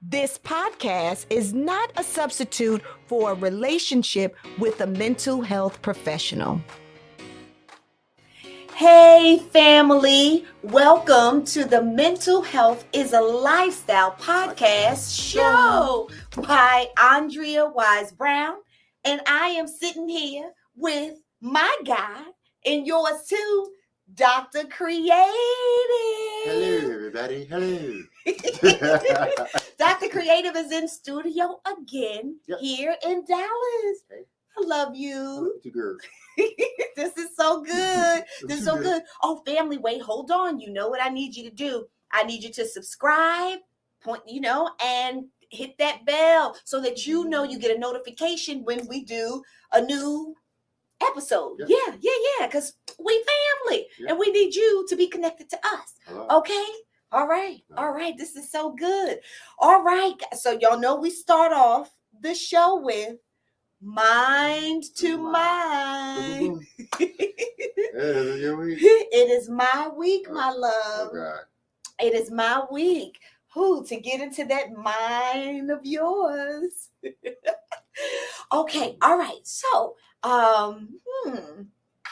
This podcast is not a substitute for a relationship with a mental health professional. Hey, family. Welcome to the Mental Health is a Lifestyle podcast show by Andrea Wise-Brown. And I am sitting here with my guy and yours too, Dr. Kreative. Hello, everybody. Hello. Dr. Kreative is in studio again here in Dallas. Okay. I love you. Two girls. This is so good. This is so good. Oh, family, wait, hold on. You know what I need you to do? I need you to subscribe, and hit that bell so that you get a notification when we do a new episode. Yep. Yeah. Because we family and we need you to be connected to us. Hello. Okay? All right. This is so good. All right. So y'all know we start off the show with Mind to Mind. It is my week, my love. Oh, God. It is my week. To get into that mind of yours. Okay. All right. So, I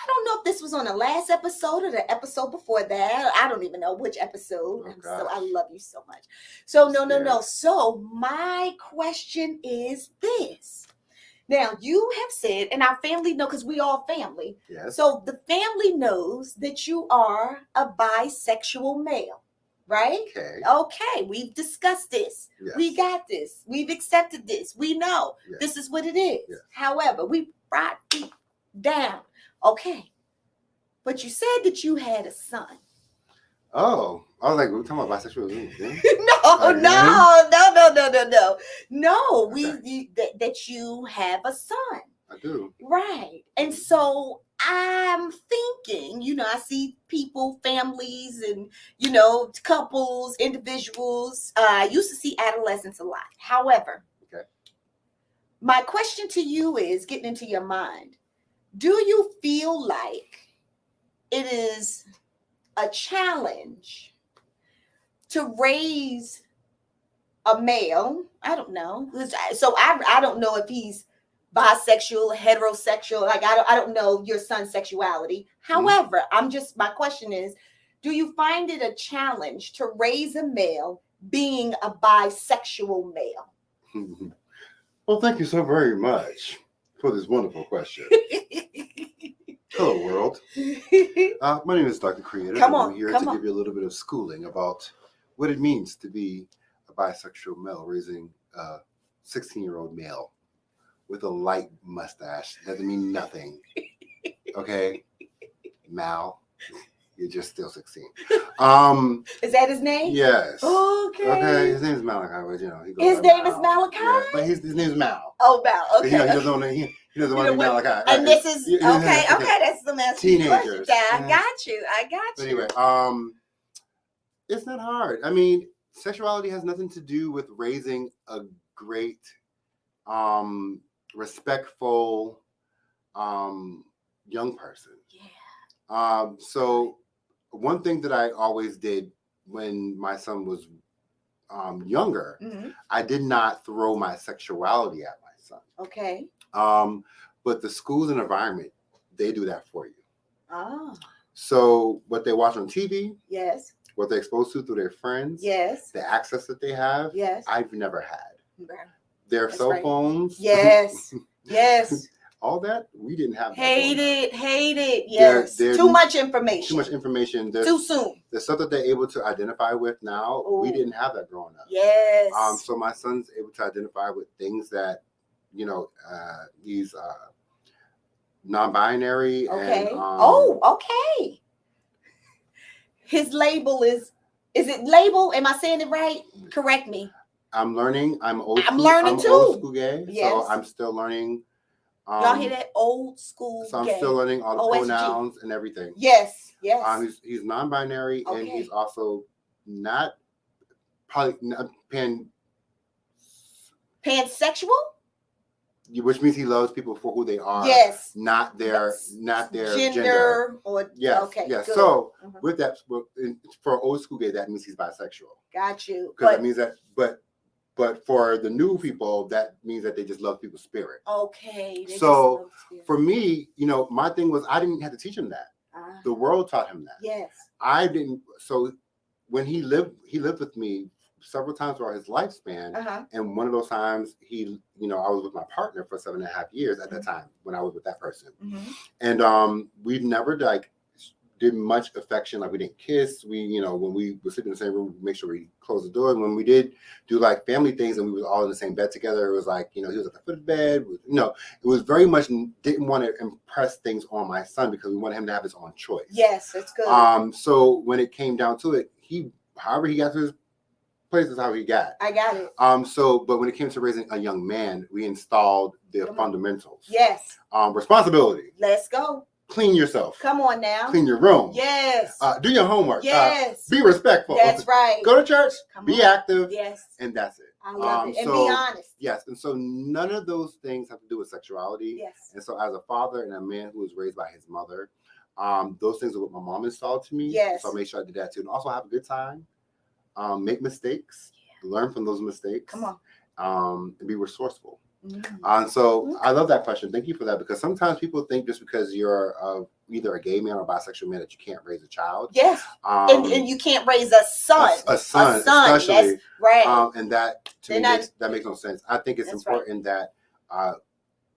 don't know if this was on the last episode or the episode before that. I don't even know which episode. Oh, so I love you so much. So no. So my question is this. Now you have said, and our family know because we all family. Yes. So the family knows that you are a bisexual male, right? Okay. We've discussed this. Yes. We got this. We've accepted this. We know this is what it is. Yes. However, we brought it down. Okay. But you said that you had a son. Oh, I was like, we're talking about bisexual. No. That you have a son. I do. Right. And so I'm thinking, I see people, families, and, couples, individuals. I used to see adolescents a lot. However, my question to you is getting into your mind. Do you feel like it is a challenge to raise a male? I don't know. So I don't know if he's bisexual, heterosexual. Like I don't know your son's sexuality. However, my question is, do you find it a challenge to raise a male being a bisexual male? Well, thank you so very much for this wonderful question. Hello, world. My name is Dr. Kreative. I'm here to give you a little bit of schooling about what it means to be a bisexual male raising a 16-year-old male with a light mustache. Doesn't mean nothing. Okay? Mal, you're just still 16. Is that his name? Yes. Okay. His name is Malachi, but his name is Malachi? Yeah, but his name is Mal. Oh, Mal. Okay. He doesn't want to be Malachi. And this is okay. That's the message. Teenagers. I got you. But anyway, it's not hard. I mean, sexuality has nothing to do with raising a great, respectful, young person. Yeah. So one thing that I always did when my son was younger, I did not throw my sexuality at my son. Okay. But the schools and environment, they do that for you. Oh. So what they watch on TV, yes. What they're exposed to through their friends, yes. The access that they have, yes. I've never had. Okay. Their cell phones, yes. Yes. All that, we didn't have. Hate it. Yes. Too much information. Too soon. The stuff that they're able to identify with now, we didn't have that growing up. Yes. So my son's able to identify with things that, he's non-binary. Okay. And, okay. His label is it label? Am I saying it right? Correct me. I'm learning. I'm old too. Old school gay. Yes. So I'm still learning. Y'all hear that? Old school So I'm gay. still learning all the OSG. pronouns and everything. Yes. He's non-binary and he's also not pansexual, which means he loves people for who they are. Yes. Not their gender. Or yes. Okay. Yes. Good. So with that, for old school gay, that means he's bisexual. Got you. Because that means that, but But for the new people, that means that they just love people's spirit. Okay. So for me, my thing was I didn't have to teach him that. The world taught him that. Yes. I didn't. So when he lived with me several times throughout his lifespan. And one of those times I was with my partner for 7.5 years at that time when I was with that person. And we never did much affection. Like we didn't kiss. We, when we would sit in the same room, we make sure we close the door. And when we did do like family things and we were all in the same bed together, it was like, he was at the foot of the bed. It was very much didn't want to impress things on my son because we wanted him to have his own choice. Yes, that's good. So when it came down to it, however he got to his place is how he got. I got it. But when it came to raising a young man, we installed the fundamentals. Yes. Responsibility. Let's go. Clean yourself. Come on now. Clean your room. Yes. Do your homework. Yes. Be respectful. That's right. Go to church. Be active. Yes. And that's it. I love it. And be honest. Yes. And so none of those things have to do with sexuality. Yes. And so as a father and a man who was raised by his mother, those things are what my mom installed to me. Yes. So I made sure I did that too. And also have a good time. Make mistakes. Learn from those mistakes. Come on. And be resourceful. And so I love that question. Thank you for that, because sometimes people think just because you're either a gay man or bisexual man that you can't raise a child. Yes. And you can't raise a son. A son, especially. Yes. Right. And that to me makes no sense. I think it's important that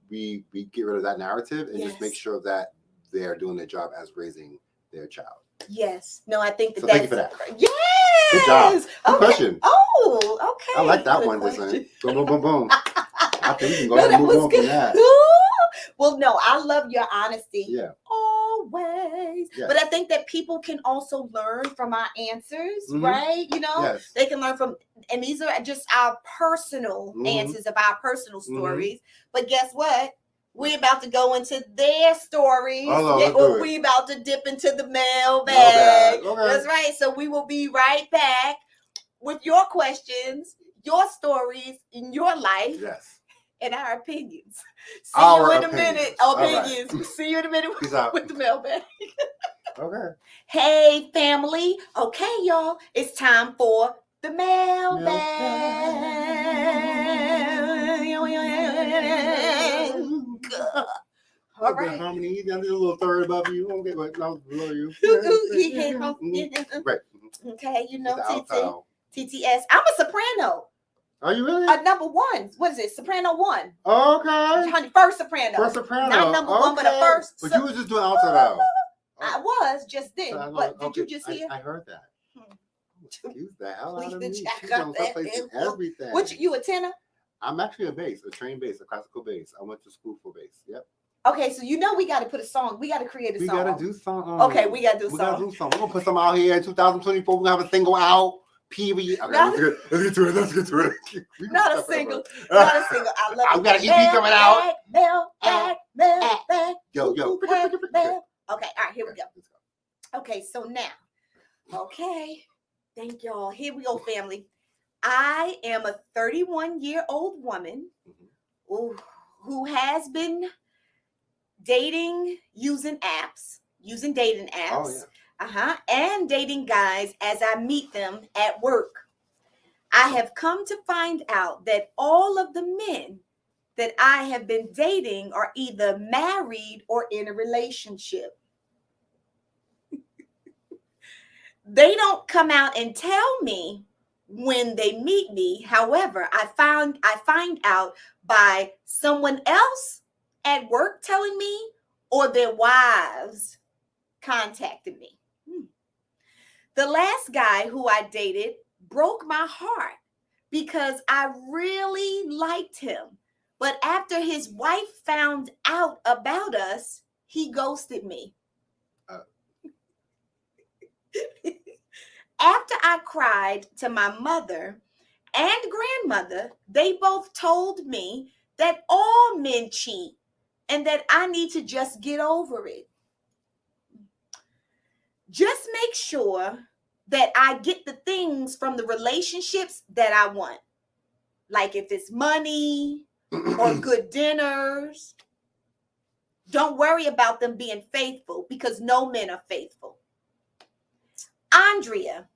we get rid of that narrative and just make sure that they're doing their job as raising their child. Yes. No, I think so that's... Thank you for that. Yes. Good job. Good question. Oh, okay. I like that one, listen. Boom, boom, boom, boom. I think we can go ahead and move on from that. Well, no, I love your honesty. Yeah. Always. Yes. But I think that people can also learn from our answers, right? Yes. They can learn from, and these are just our personal answers of our personal stories. But guess what? We're about to go into their stories. Or we about to dip into the mailbag. Okay. That's right. So we will be right back with your questions, your stories in your life. Yes. And our opinions. See you in a minute. Opinions. Right. See you in a minute with the mailbag. Okay. Hey, family. Okay, y'all. It's time for the mailbag. All right. Harmony, you got a little third above you. Okay, but no, below you. Right. Okay, TTS. I'm a soprano. Are you really? Number one. What is it? Soprano 1. Okay. Honey, first soprano. First soprano. Not number 1, but a first. But you was just doing alto though. I was just then. But did you just hear? I heard that. Excuse the hell out of me. She's on everything. You a tenor? I'm actually a trained bass, a classical bass. I went to school for bass. Yep. Okay, so we got to put a song. We got to create a song. We got to do something. Okay, we got to do a song. We're going to put some out here in 2024. We're going to have a single out. Period. Okay, let's get to it. Not a single. I love it. I've got an EP coming out. Mailbag. Yo. Okay, all right, here we go. Okay, so now, thank y'all. Here we go, family. I am a 31-year-old woman who has been dating using dating apps. Oh, yeah. And dating guys as I meet them at work. I have come to find out that all of the men that I have been dating are either married or in a relationship. They don't come out and tell me when they meet me. However, I find out by someone else at work telling me or their wives contacting me. The last guy who I dated broke my heart because I really liked him. But after his wife found out about us, he ghosted me. After I cried to my mother and grandmother, they both told me that all men cheat and that I need to just get over it. Just make sure that I get the things from the relationships that I want. Like if it's money or good dinners. Don't worry about them being faithful because no men are faithful. Andrea,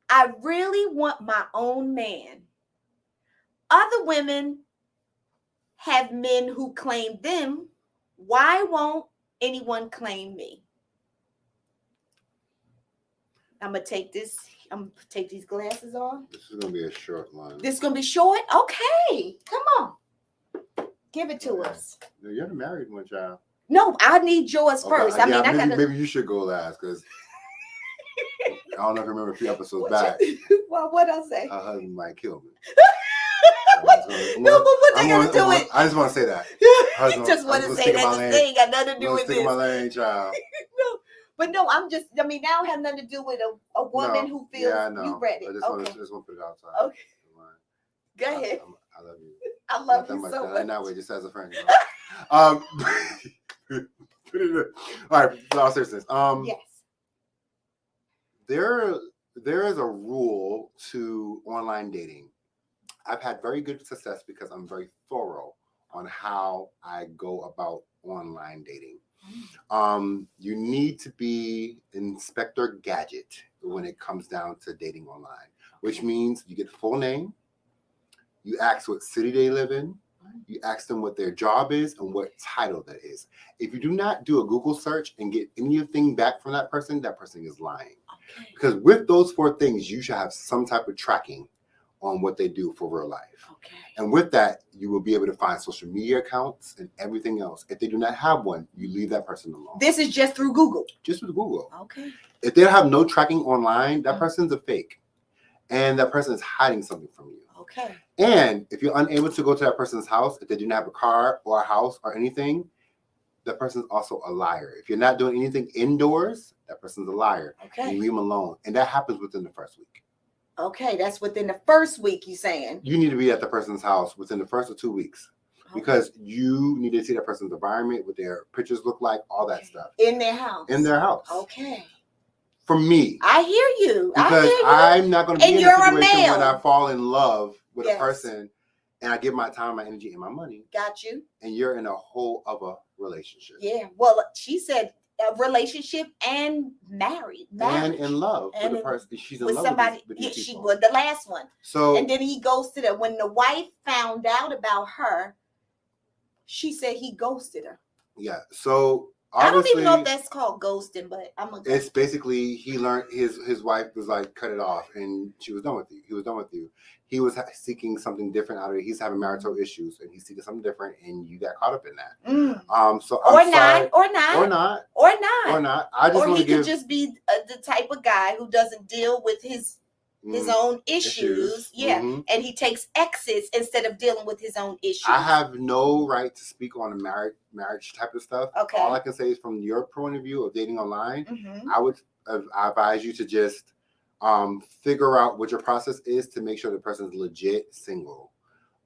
I really want my own man. other women have men who claim them. Why won't anyone claim me? I'm gonna take these glasses off. This is gonna be a short line. This is gonna be short? Okay. Come on. Give it to us. No, you're the married one, child. No, I need yours first. I mean, maybe you should go last because I don't know if you remember a few episodes back. Well, what'd I say? Her husband might kill me. But what they gonna do it? I just want to say that. I just want to say that this ain't got nothing to do with this. Stick my lane, child. No, now it has nothing to do with a woman who feels you ready. I just want to put it outside. Okay. Go ahead. I love you. I love you so much. Not way, just as a friend. You know? All right, no seriousness. Yes. There is a rule to online dating. I've had very good success because I'm very thorough on how I go about online dating. You need to be Inspector Gadget when it comes down to dating online, which means you get the full name, you ask what city they live in, you ask them what their job is and what title that is. If you do not do a Google search and get anything back from that person is lying. Okay. Because with those 4 things, you should have some type of tracking on what they do for real life. Okay. And with that, you will be able to find social media accounts and everything else. If they do not have one, you leave that person alone. This is just through Google? Just with Google. Okay. If they have no tracking online, that person's a fake. And that person is hiding something from you. Okay. And if you're unable to go to that person's house, if they do not have a car or a house or anything, that person's also a liar. If you're not doing anything indoors, that person's a liar. Okay. And you leave them alone. And that happens within the first week. Okay, that's within the first week, you're saying? You need to be at the person's house within the first or 2 weeks. Okay. Because you need to see that person's environment, what their pictures look like, all that stuff. In their house? In their house. Okay. For me. I hear you. Because I'm not going to be in a situation when I fall in love with a person and I give my time, my energy, and my money. Got you. And you're in a whole other relationship. Yeah. Well, she said a relationship and marriage. And in love with the person. She's in love somebody. With these she was the last one. So, and then he ghosted her. When the wife found out about her, she said he ghosted her. Yeah. So I don't even know if that's called ghosting, but it's basically he learned his wife was like, cut it off, and she was done with you. He was done with you. He was seeking something different out of it. He's having marital issues, and he's seeking something different, and you got caught up in that. So or not. I just want to give. Could just be the type of guy who doesn't deal with his own issues. Yeah. Mm-hmm. And he takes exits instead of dealing with his own issues. I have no right to speak on the marriage type of stuff. Okay. All I can say is from your point of view of dating online, I advise you to just figure out what your process is to make sure the person's legit single.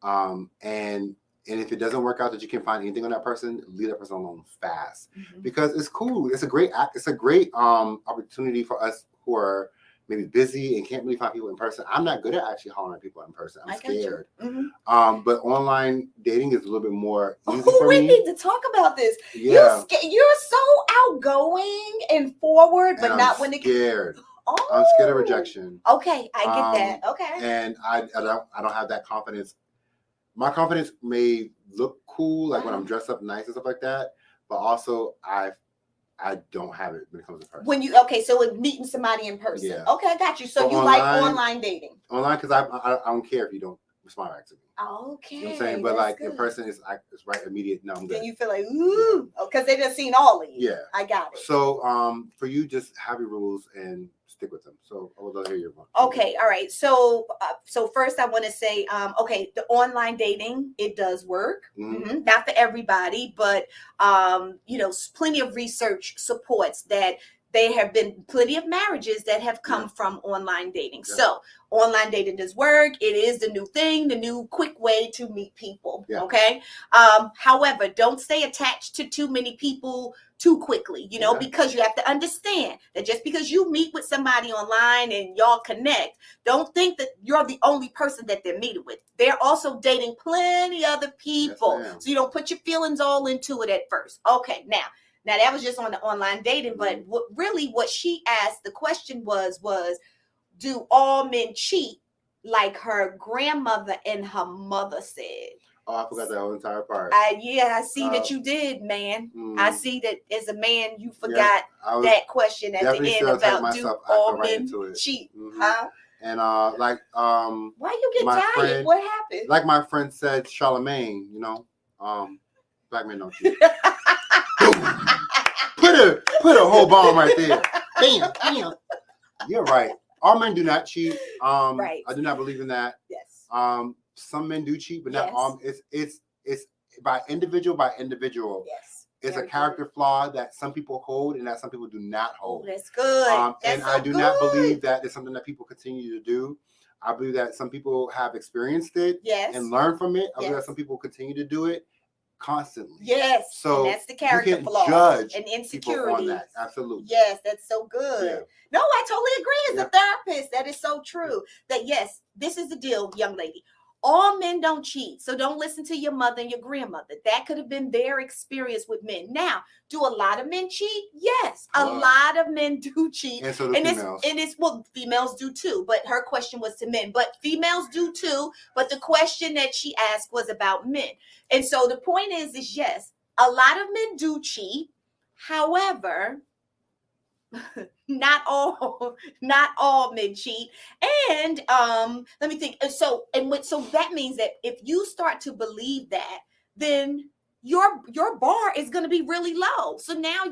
And if it doesn't work out that you can find anything on that person, leave that person alone fast. Because it's cool. It's a great opportunity for us who are maybe busy and can't really find people in person. I'm not good at actually hollering at people in person. I'm scared. But online dating is a little bit more easy for me. We need to talk about this. Yeah. You're so outgoing and forward, but not when it scared. I'm scared of rejection. Okay, I get that. Okay. And I don't have that confidence. My confidence may look cool, like when I'm dressed up nice and stuff like that, but also I don't have it when it comes to person. So with meeting somebody in person. Yeah. Okay, I got you. So you like online dating? Online, because I don't care if you don't respond back to me. Okay. You know what I'm saying? But like in person, it's right immediate. No, I'm good. Then you feel like, ooh, because they just seen all of you. Yeah. I got it. So for you, just have your rules and stick with them. So I would love to hear your one. Okay, all right. So first I want to say, the online dating, it does work. Not for everybody, but plenty of research supports that there have been plenty of marriages that have come from online dating. Yeah. So online dating does work. It is the new thing, the new quick way to meet people. Yeah. Okay. However, don't stay attached to too many people too quickly, because you have to understand that just because you meet with somebody online and y'all connect, don't think that you're the only person that they're meeting with. They're also dating plenty other people. Yes, so you don't put your feelings all into it at first. Okay. Now that was just on the online dating, but what she asked, the question was, do all men cheat like her grandmother and her mother said. Oh, I forgot that whole entire part. Yeah, I see that you did, man. I see that as a man, you forgot that question at the end about do all men cheat, huh? And why you get tired? Friend, what happened? Like my friend said, Charlemagne, you know, black men don't cheat. put a whole bomb right there. Bam, bam. You're right. All men do not cheat. Right. I do not believe in that. Yes. Some men do cheat, but not all. It's by individual. Yes. It's a character flaw that some people hold and that some people do not hold. Oh, that's good. And I do not believe that it's something that people continue to do. I believe that some people have experienced it and learn from it. I believe that some people continue to do it constantly. Yes. So and that's the character flaw judge and insecurity. On that. Absolutely. Yes, that's so good. Yeah. No, I totally agree as a therapist. That is so true. That yes, this is the deal, young lady. All men don't cheat. So don't listen to your mother and your grandmother. That could have been their experience with men. Now, do a lot of men cheat? Yes. A lot of men do cheat. And so do females. Well, females do too. But her question was to men. But females do too. But the question that she asked was about men. And so the point is yes, a lot of men do cheat. However, not all men cheat. And let me think. So that means that if you start to believe that, then your bar is going to be really low. So now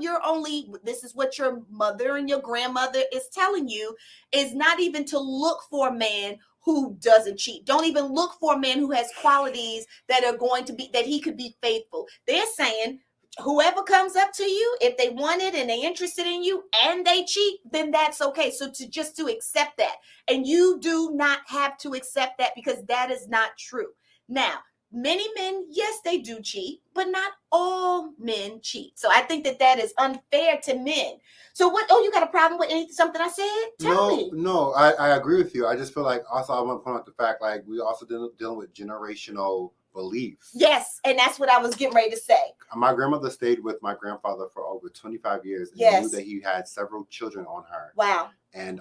this is what your mother and your grandmother is telling you, is not even to look for a man who doesn't cheat. Don't even look for a man who has qualities that are going to be, that he could be faithful. They're saying, whoever comes up to you, if they want it and they're interested in you and they cheat, then that's okay. So to accept that. And you do not have to accept that, because that is not true. Now, many men, yes, they do cheat, but not all men cheat. So I think that is unfair to men. So what? Oh, you got a problem with something I said? Tell me. No, I agree with you. I just feel like also I want to point out the fact, like, we also dealing with generational beliefs. Yes, and that's what I was getting ready to say. My grandmother stayed with my grandfather for over 25 years and knew that he had several children on her. Wow. And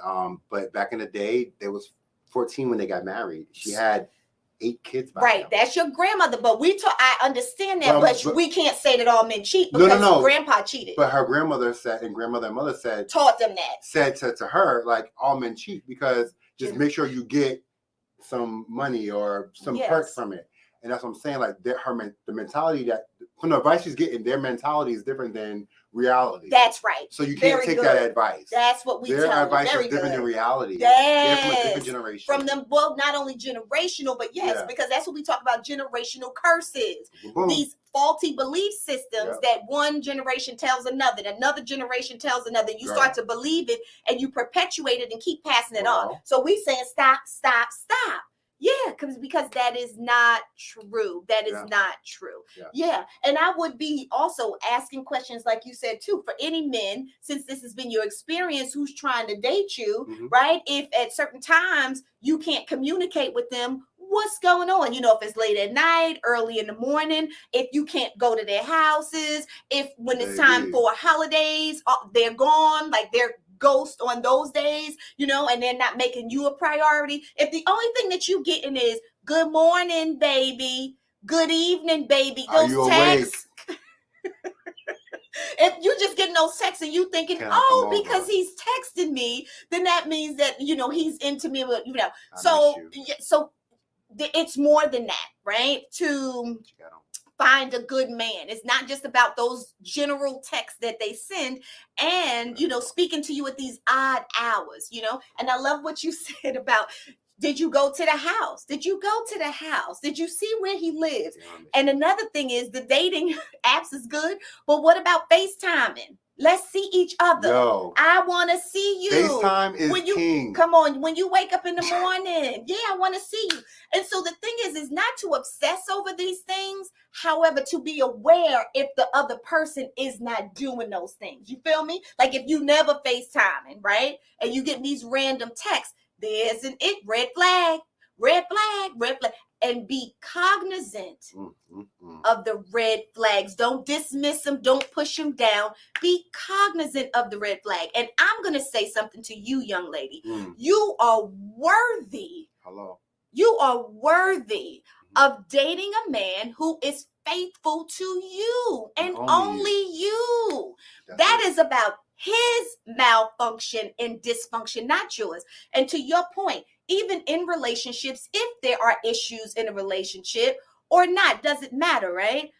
but back in the day, they was 14 when they got married. She had 8 kids by now. That's your grandmother, but I understand that, but we can't say that all men cheat, because grandpa cheated. But her grandmother said, and grandmother and mother said, taught them that. Said to her, like, all men cheat, because just make sure you get some money or some perks from it. And that's what I'm saying. Like, the mentality that from the advice she's getting, their mentality is different than reality. That's right. So you can't take that advice. That's what we tell them. Their advice is different than reality. They're from a different generation. From them, well, not only generational, but because that's what we talk about, generational curses. Boom. These faulty belief systems that one generation tells another generation tells another. You start to believe it and you perpetuate it and keep passing it on. So we saying stop. Yeah, because that is not true. That is not true. Yeah. And I would be also asking questions, like you said, too, for any men, since this has been your experience, who's trying to date you, right? If at certain times you can't communicate with them, what's going on? You know, if it's late at night, early in the morning, if you can't go to their houses, if when it's time for holidays, they're gone, like they're ghost on those days, you know, and they're not making you a priority. If the only thing that you getting is good morning, baby, good evening, baby, those texts. If you're just getting those texts and you thinking, because he's texting me, then that means that, you know, he's into me, you know. So it's more than that, right? To find a good man. It's not just about those general texts that they send and, you know, speaking to you at these odd hours, you know. And I love what you said about, did you go to the house? Did you go to the house? Did you see where he lives? And another thing is, the dating apps is good, but what about FaceTiming? Let's see each other. I want to see you. FaceTime is king. Come on, when you wake up in the morning. I want to see you. And so the thing is not to obsess over these things. However, to be aware if the other person is not doing those things. You feel me? Like if you never FaceTiming, right? And you get these random texts, there's red flag. And be cognizant of the red flags. Don't dismiss them. Don't push them down. Be cognizant of the red flag. And I'm going to say something to you, young lady. You are worthy You are worthy of dating a man who is faithful to you and only you. That is about his malfunction and dysfunction, not yours. And to your point, even in relationships, if there are issues in a relationship or not, doesn't matter, right?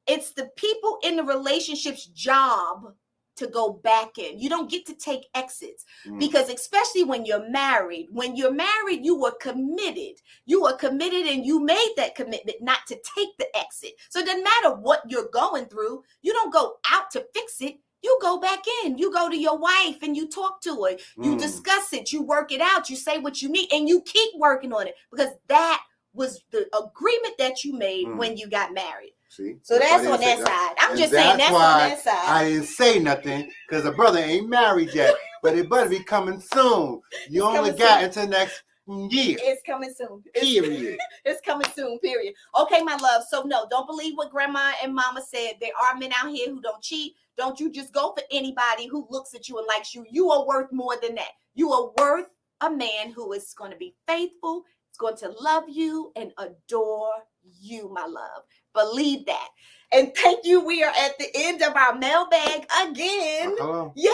It's the people in the relationship's job to go back in. You don't get to take exits because especially when you're married, you were committed. You were committed and you made that commitment not to take the exit. So it doesn't matter what you're going through. You don't go out to fix it. You go back in. You go to your wife and you talk to her. You discuss it. You work it out. You say what you need and you keep working on it because that was the agreement that you made when you got married. See? So that's on that side. I'm just saying that's on that side. I didn't say nothing because the brother ain't married yet, but it better be coming soon. You only got until next year. It's coming soon. Period. It's coming soon, period. Okay, my love. So no, don't believe what grandma and mama said. There are men out here who don't cheat. Don't you just go for anybody who looks at you and likes you. You are worth more than that. You are worth a man who is going to be faithful, is going to love you and adore you, my love. Believe that. And thank you. We are at the end of our mailbag again. Yeah,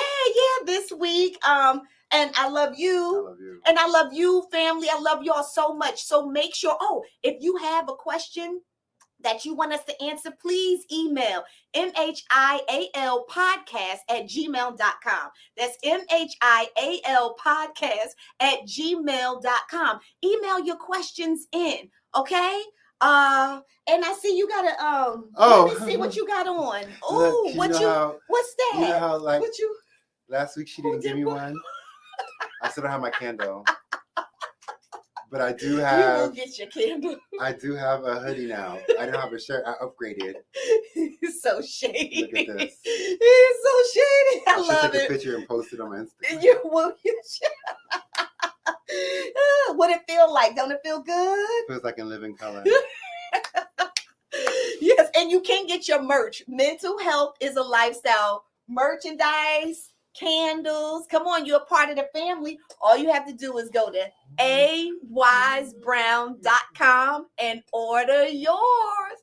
this week. And I love you. And I love you, family. I love y'all so much. So make sure, if you have a question that you want us to answer, please email mhialpodcast@gmail.com. That's mhialpodcast@gmail.com. Email your questions in, okay? And I see you got a let me see what you got on. Oh, what's that? You know how last week she didn't give me one? I still don't have my candle. But I do have. You will get your candle. I do have a hoodie now. I don't have a shirt. I upgraded. It's so shady. Look at this. It's so shady. I love take it. A picture and post it on my Instagram. You will. What it feel like? Don't it feel good? Feels like in living color. Yes, and you can get your merch. Mental health is a lifestyle. Merchandise, candles. Come on, you're a part of the family. All you have to do is go to awisebrown.com and order yours.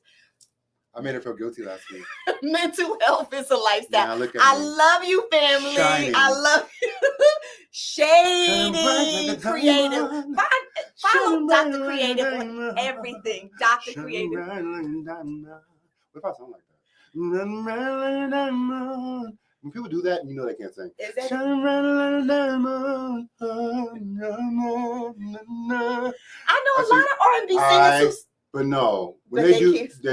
I made her feel guilty last week. Mental health is a lifestyle. I love you, family. Shining. I love you. Shady Creative. Follow Dr. Creative on everything. Dr. Creative. What if I sound like that? When people do that, you know they can't sing. Is that I know a lot of R&B singers but no, when they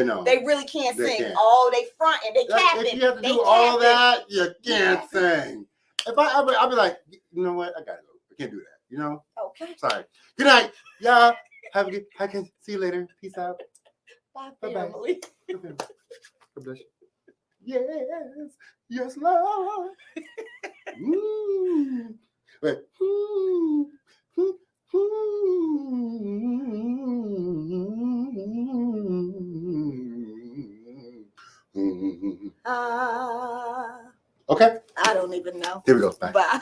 know. They really can't sing. Can't. Oh, they front and they capping. If you have to do all that, you can't sing. If I'll be like, you know what? I gotta go. I can't do that. You know? Okay. Sorry. Good night, y'all. Have a good. I can see you later. Peace out. Bye, family. God bless you. Yes, Lord. Wait. Okay. I don't even know. Here we go. Bye.